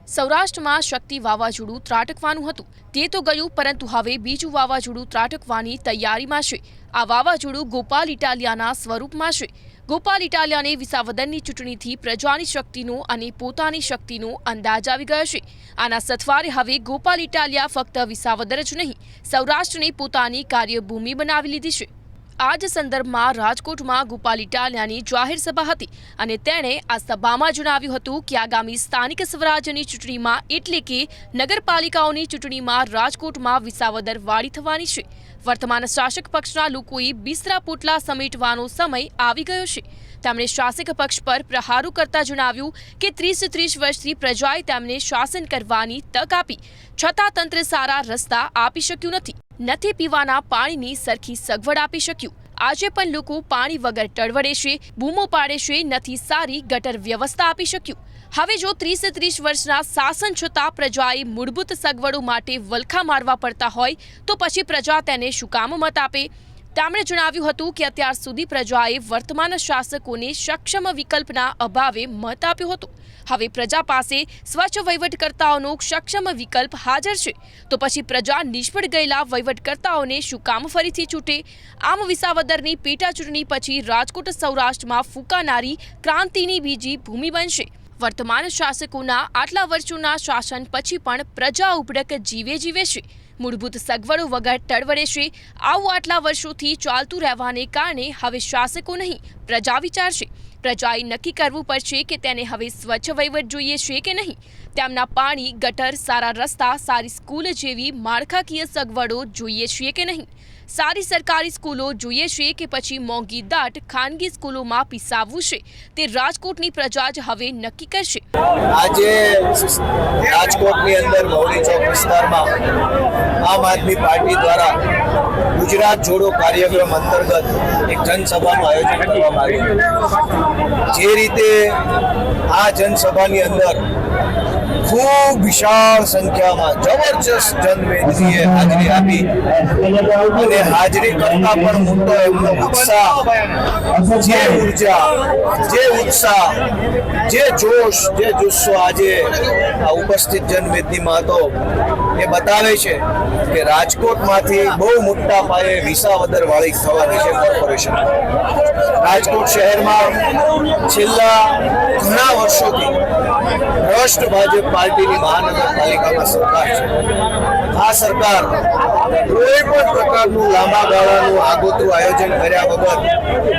સૌરાષ્ટ્રમાં શક્તિ વાવાઝોડું ત્રાટકવાનું હતું તે તો ગયું, પરંતુ હવે બીજું વાવાઝોડું ત્રાટકવાની તૈયારીમાં છે। આ વાવાઝોડું ગોપાલ ઇટાલિયાના સ્વરૂપમાં છે। ગોપાલ ઇટાલિયાને વિસાવદરની ચૂંટણીથી પ્રજાની શક્તિનો અને પોતાની શક્તિનો અંદાજ આવી ગયો છે। આના સથવારે હવે ગોપાલ ઇટાલિયા ફક્ત વિસાવદર જ નહીં, સૌરાષ્ટ્રને પોતાની કાર્યભૂમિ બનાવી લીધી છે। આ જ સંદર્ભમાં રાજકોટમાં ગોપાલ ઇટાલિયાની જાહેર સભા હતી અને તેણે આ સભામાં જણાવ્યું હતું કે આગામી સ્થાનિક સ્વરાજ્યની ચૂંટણીમાં એટલે કે નગરપાલિકાઓની ચૂંટણીમાં રાજકોટમાં વિસાવદર વાળી થવાની છે। વર્તમાન શાસક પક્ષના લોકોએ બિસ્તરા પોટલા સમેટવાનો સમય આવી ગયો છે। તેમણે શાસક પક્ષ પર પ્રહારો કરતા જણાવ્યું કે 30 વર્ષથી પ્રજાએ તેમને શાસન કરવાની તક આપી, છતાં તંત્ર સારા રસ્તા આપી શક્યું નથી પીવાના પાણીની સરખી સગવડ આપી શક્યું। આજે પણ લોકો પાણી વગર ટળવળે છે, બૂમો પાડે છે, નથી સારી ગટર વ્યવસ્થા આપી શક્યું। હવે જો 30 વર્ષના શાસન છતાં પ્રજાએ મૂળભૂત સગવડો માટે વલખા મારવા પડતા હોય તો પછી પ્રજા તેને શું કામ મત આપે? તેમણે જણાવ્યું હતું કે અત્યાર સુધી પ્રજાએ વર્તમાન શાસકોને સક્ષમ વિકલ્પના અભાવે મત આપ્યો હતો। હવે પ્રજા પાસે સ્વચ્છ વહીવટકર્તાઓનો સક્ષમ વિકલ્પ હાજર છે, તો પછી પ્રજા નિષ્ફળ ગયેલા વહીવટકર્તાઓને શું કામ ફરીથી છૂટે? આમ વિસાવદરની પેટા ચૂંટણી પછી રાજકોટ સૌરાષ્ટ્રમાં ફૂંકાનારી ક્રાંતિની બીજી ભૂમિ બનશે। વર્તમાન શાસકોના આટલા વર્ષોના શાસન પછી પણ પ્રજા ઉભડક જીવે છે, મૂળભૂત સગવડો વગર ટળવળે છે। આવું આટલા વર્ષોથી ચાલતું રહેવાને કારણે હવે શાસકો નહીં, પ્રજા વિચારશે। પ્રજાએ નક્કી કરવું પડશે કે તેને હવે સ્વચ્છ વહીવટ જોઈએ છે કે નહીં। તેમના પાણી, ગટર, સારા રસ્તા, સારી સ્કૂલ જેવી માળખાકીય સગવડો જોઈએ છે કે નહીં। સારી સરકારી સ્કૂલો જોઈએ છે કે પછી મોંઘી દાટ ખાનગી સ્કૂલોમાં પીસાવવું છે, તે રાજકોટની પ્રજા જ હવે નક્કી કરશે। આજે રાજકોટની અંદર મૌલી ચોક વિસ્તારમાં આમ આદમી પાર્ટી દ્વારા ગુજરાત જોડો કાર્યક્રમ અંતર્ગત એક જનસભાનું આયોજન કરવામાં આવ્યું। જે રીતે આ જનસભાની અંદર ખૂબ વિશાળ સંખ્યામાં જબરજસ્ત જનમેદનીએ હાજરી આપી અને હાજરી કરતા પણ મોટો એમનો ઉત્સાહ, જે ઉર્જા, જે ઉત્સાહ, જે જોશ, જે જુસ્સો આજે આ ઉપસ્થિત જનમેદનીમાં હતો એ બતાવે છે કે રાજકોટમાંથી બહુ મોટા પાયે વિસાવદર વાળી થવાની છે કોર્પોરેશન। રાજકોટ શહેરમાં છેલ્લા ઘણા વર્ષોથી ભ્રષ્ટ ભાજપ પાર્ટીની મહાનગરપાલિકામાં સરકાર છે। આ સરકાર કોઈ પણ પ્રકારનું લાંબા ગાળાનું આગોતરું આયોજન કર્યા વગર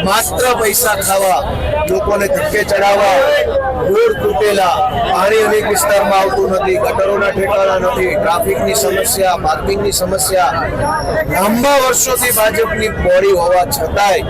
માત્ર પૈસા ખાવા, લોકોને ધક્કે ચડાવવા, રોડ તૂટેલા, પાણી અનેક વિસ્તારમાં આવતું નથી, ગટરોના ઠેકાણા નથી, ટ્રાફિકની સમસ્યા, પાર્કિંગની સમસ્યા, લાંબા વર્ષોથી ભાજપની બોડી હોવા છતાંય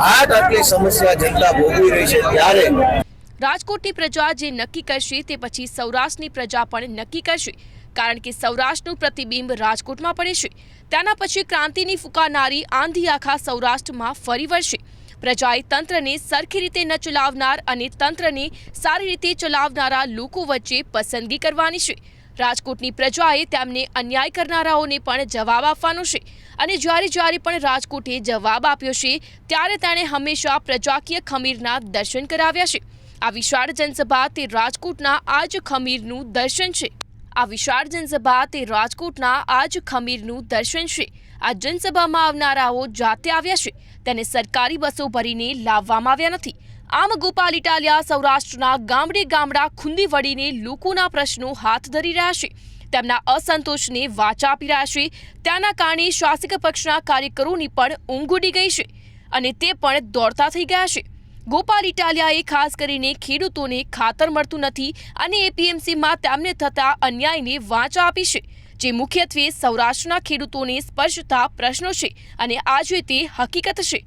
આટલી સમસ્યા જનતા ભોગવી રહી છે, ત્યારે રાજકોટની પ્રજા જે નક્કી કરશે તે પછી સૌરાષ્ટ્રની પ્રજા પણ નક્કી કરશે, કારણ કે સૌરાષ્ટ્રનું પ્રતિબિંબ રાજકોટમાં પડે છે। તેના પછી ક્રાંતિની ફૂંકાનારી આંધી આખા સૌરાષ્ટ્રમાં ફરી વળશે। પ્રજાએ તંત્રને સરખી રીતે ન ચલાવનાર અને તંત્રને સારી રીતે ચલાવનારા લોકો વચ્ચે પસંદગી કરવાની છે। રાજકોટની પ્રજાએ તેમને અન્યાય કરનારાઓને પણ જવાબ આપવાનો છે અને જ્યારે પણ રાજકોટે જવાબ આપ્યો છે ત્યારે તેણે હંમેશા પ્રજાકીય ખમીરના દર્શન કરાવ્યા છે। આ વિશાળ જનસભા તે રાજકોટના આ જ ખમીરનું દર્શન છે। આ જનસભામાં આવનારાઓ જાતે આવ્યા છે, તેને સરકારી બસો ભરીને લાવવામાં આવ્યા નથી। આમ ગોપાલ ઇટાલિયા સૌરાષ્ટ્રના ગામડા ખૂંદી વળીને લોકોના પ્રશ્નો હાથ ધરી રહ્યા છે, તેમના અસંતોષને વાચા આપી રહ્યા છે। તેના કારણે શાસક પક્ષના કાર્યકરોની પણ ઊંઘ ઉડી ગઈ છે અને તે પણ દોડતા થઈ ગયા છે। ગોપાલ ઇટાલિયાએ ખાસ કરીને ખેડૂતોને ખાતર મળતું નથી અને એપીએમસીમાં તેમને થતા અન્યાયને વાચા આપી છે, જે મુખ્યત્વે સૌરાષ્ટ્રના ખેડૂતોને સ્પર્શતા પ્રશ્નો છે અને આજે તે હકીકત છે।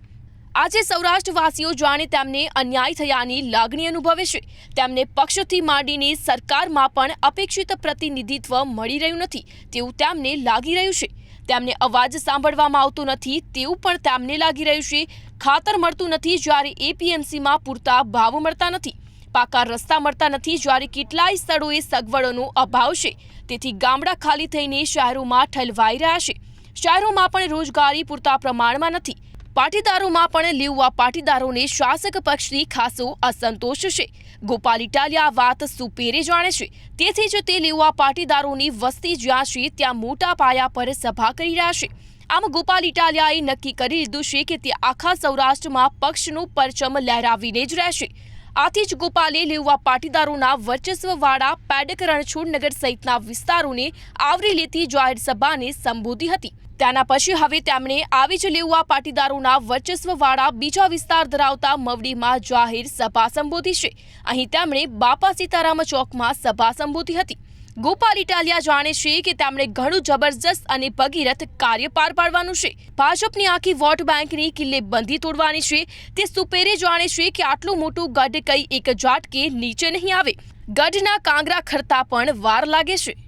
આજે સૌરાષ્ટ્રવાસીઓ જાણે તેમને અન્યાય થયાની લાગણી અનુભવે છે। તેમને પક્ષથી માંડીને સરકારમાં પણ અપેક્ષિત પ્રતિનિધિત્વ મળી રહ્યું નથી તેવું તેમને લાગી રહ્યું છે। તેમને અવાજ સાંભળવામાં આવતો નથી તેવું પણ તેમને લાગી રહ્યું છે। ખાતર મળતું નથી જ્યારે એપીએમસીમાં પૂરતા ભાવ મળતા નથી, પાકા રસ્તા મળતા નથી જ્યારે કેટલાય સ્થળોએ સગવડોનો અભાવ છે, તેથી ગામડા ખાલી થઈને શહેરોમાં ઠલવાઈ રહ્યા છે। શહેરોમાં પણ રોજગારી પૂરતા પ્રમાણમાં નથી, પાટીદારોમાં પણ લેઉવા પાટીદારોને શાસક પક્ષની ખાસો અસંતોષ છે. ગોપાલ ઇટાલિયા આ વાત સુપેરે જાણે છે. તેથી જ તે લેઉવા પાટીદારોની વસ્તી જ્યાં છે ત્યાં મોટા પાયા પર સભા કરી રહ્યા છે. આમ ગોપાલ ઇટાલિયાએ નક્કી કરી લીધું છે કે તે આખા સૌરાષ્ટ્રમાં પક્ષનું પરચમ લહેરાવીને જ રહેશે. આથી જ ગોપાલે લેઉવા પાટીદારોના વર્ચસ્વવાળા પેડક રણછોડનગર સહિતના વિસ્તારોને આવરી લેતી જાહેર સભાને સંબોધી હતી. તેના પછી હવે તેમણે આવી જ લેઉવા પાટીદારોના વર્ચસ્વવાળા બીજા વિસ્તાર ધરાવતા મવડીમાં જાહેર સભા સંબોધી છે. અહીં તેમણે બાપા સીતારામ ચોકમાં સભા સંબોધી હતી. ગોપાલ ઇટાલિયા જાણે છે કે તેમણે ઘણું જબરજસ્ત અને ભગીરથ કાર્ય પાર પાડવાનું છે. ભાજપની આખી વોટ બેંકની કિલ્લેબંધી તોડવાની છે. તે સુપેરે જાણે છે કે આટલું મોટું ગઢ કઈ એક ઝાટકે નીચે નહીં આવે. ગઢના કાંગરા ખરતા પણ વાર લાગે છે.